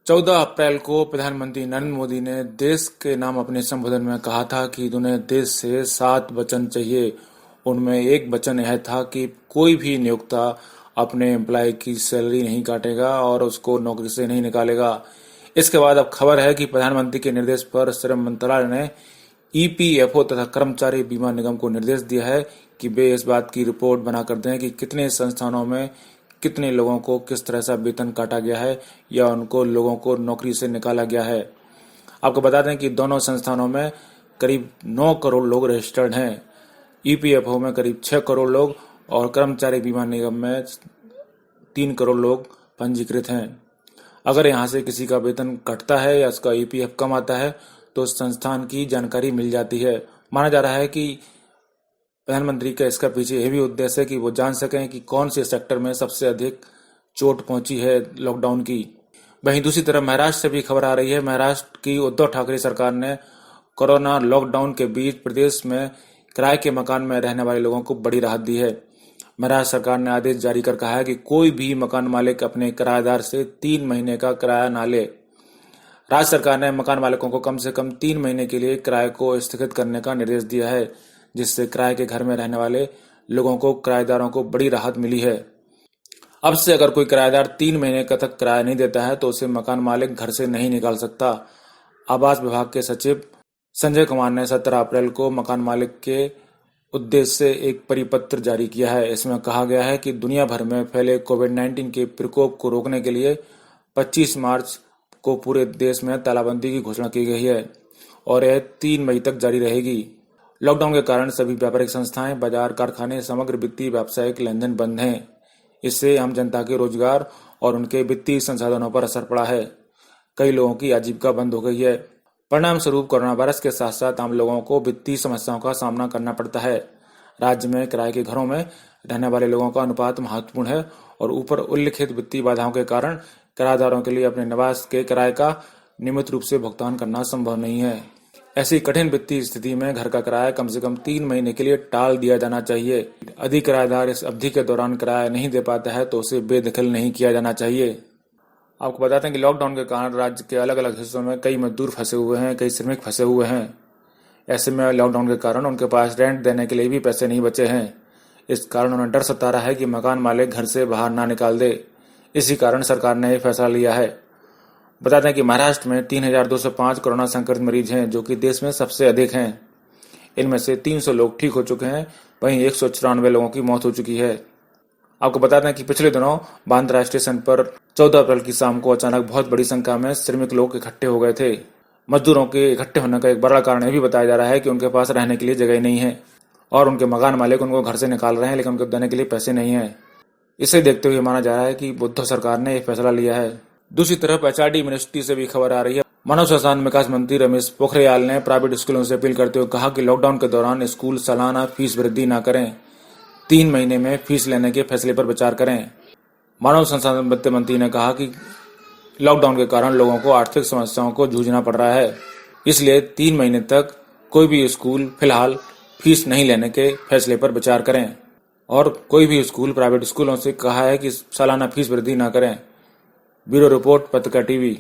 14 अप्रैल को प्रधानमंत्री नरेंद्र मोदी ने देश के नाम अपने संबोधन में कहा था कि उन्हें देश से 7 वचन चाहिए। उनमें एक वचन यह था कि कोई भी नियोक्ता अपने एम्प्लॉय की सैलरी नहीं काटेगा और उसको नौकरी से नहीं निकालेगा। इसके बाद अब खबर है कि प्रधानमंत्री के निर्देश पर श्रम मंत्रालय ने ईपीएफओ तथा कर्मचारी बीमा निगम को निर्देश दिया है कि वे इस बात की रिपोर्ट बनाकर दें कि कितने संस्थानों में कितने लोगों को किस तरह से वेतन काटा गया है या उनको लोगों को नौकरी से निकाला गया है। आपको बता दें कि दोनों संस्थानों में करीब 9 करोड़ लोग रजिस्टर्ड हैं। ईपीएफओ में करीब 6 करोड़ लोग और कर्मचारी बीमा निगम में 3 करोड़ लोग पंजीकृत हैं। अगर यहाँ से किसी का वेतन कटता है या उसका ईपीएफ कम आता है तो संस्थान की जानकारी मिल जाती है। माना जा रहा है कि प्रधानमंत्री का इसका पीछे यह भी उद्देश्य है कि वो जान सकें कि कौन से सेक्टर में सबसे अधिक चोट पहुंची है लॉकडाउन की। वहीं दूसरी तरफ महाराष्ट्र से भी खबर आ रही है। महाराष्ट्र की उद्धव ठाकरे सरकार ने कोरोना लॉकडाउन के बीच प्रदेश में किराए के मकान में रहने वाले लोगों को बड़ी राहत दी है। महाराष्ट्र सरकार ने आदेश जारी कर कहा है कि कोई भी मकान मालिक अपने किराएदार से 3 महीने का किराया ना ले। राज्य सरकार ने मकान मालिकों को कम से कम 3 महीने के लिए किराए को स्थगित करने का निर्देश दिया है, जिससे किराए के घर में रहने वाले लोगों को किराएदारों को बड़ी राहत मिली है। अब से अगर कोई किराएदार 3 महीने का तक किराया नहीं देता है तो उसे मकान मालिक घर से नहीं निकाल सकता। आवास विभाग के सचिव संजय कुमार ने 17 अप्रैल को मकान मालिक के उद्देश्य से एक परिपत्र जारी किया है। इसमें कहा गया है कि दुनिया भर में फैले कोविड-19 के प्रकोप को रोकने के लिए 25 मार्च को पूरे देश में तालाबंदी की घोषणा की गई है और यह 3 मई तक जारी रहेगी। लॉकडाउन के कारण सभी व्यापारिक संस्थाएं, बाजार, कारखाने, समग्र वित्तीय व्यावसायिक लेनदेन बंद हैं। इससे आम जनता के रोजगार और उनके वित्तीय संसाधनों पर असर पड़ा है। कई लोगों की आजीविका बंद हो गई है। परिणाम स्वरूप कोरोना वायरस के साथ साथ आम लोगों को वित्तीय समस्याओं का सामना करना पड़ता है। राज्य में किराए के घरों में रहने वाले लोगों का अनुपात महत्वपूर्ण है और ऊपर उल्लिखित वित्तीय बाधाओं के कारण किराएदारों के लिए अपने निवास के किराए का नियमित रूप से भुगतान करना संभव नहीं है। ऐसी कठिन वित्तीय स्थिति में घर का किराया कम से कम 3 महीने के लिए टाल दिया जाना चाहिए। अधिक किराएदार इस अवधि के दौरान किराया नहीं दे पाता है तो उसे बेदखल नहीं किया जाना चाहिए। आपको बताते हैं कि लॉकडाउन के कारण राज्य के अलग अलग हिस्सों में कई मजदूर फंसे हुए हैं, कई श्रमिक फंसे हुए हैं। ऐसे में लॉकडाउन के कारण उनके पास रेंट देने के लिए भी पैसे नहीं बचे हैं। इस कारण उन्हें डर सता रहा है कि मकान मालिक घर से बाहर ना निकाल दे। इसी कारण सरकार ने यह फैसला लिया है। बता दें कि महाराष्ट्र में 3,205 कोरोना संक्रमित मरीज हैं, जो कि देश में सबसे अधिक हैं। इनमें से 300 लोग ठीक हो चुके हैं, वहीं 194 लोगों की मौत हो चुकी है। आपको बता दें कि पिछले दिनों बांद्रा स्टेशन पर 14 अप्रैल की शाम को अचानक बहुत बड़ी संख्या में श्रमिक लोग इकट्ठे हो गए थे। मजदूरों के इकट्ठे होने का एक बड़ा कारण यह भी बताया जा रहा है कि उनके पास रहने के लिए जगह नहीं है और उनके मकान मालिक उनको घर से निकाल रहे हैं, लेकिन उनको देने के लिए पैसे नहीं है। इसे देखते हुए माना जा रहा है कि उद्धव सरकार ने यह फैसला लिया है। दूसरी तरफ एचआरडी मिनिस्ट्री से भी खबर आ रही है। मानव संसाधन विकास मंत्री रमेश पोखरियाल ने प्राइवेट स्कूलों से अपील करते हुए कहा कि लॉकडाउन के दौरान स्कूल सालाना फीस वृद्धि न करें, 3 महीने में फीस लेने के फैसले पर विचार करें। मानव संसाधन वित्त मंत्री ने कहा कि लॉकडाउन के कारण लोगों को आर्थिक समस्याओं को जूझना पड़ रहा है, इसलिए 3 महीने तक कोई भी स्कूल फिलहाल फीस नहीं लेने के फैसले पर विचार करें और कोई भी स्कूल प्राइवेट स्कूलों से कहा है कि सालाना फीस वृद्धि न करें। ब्यूरो रिपोर्ट, पत्रकार टीवी।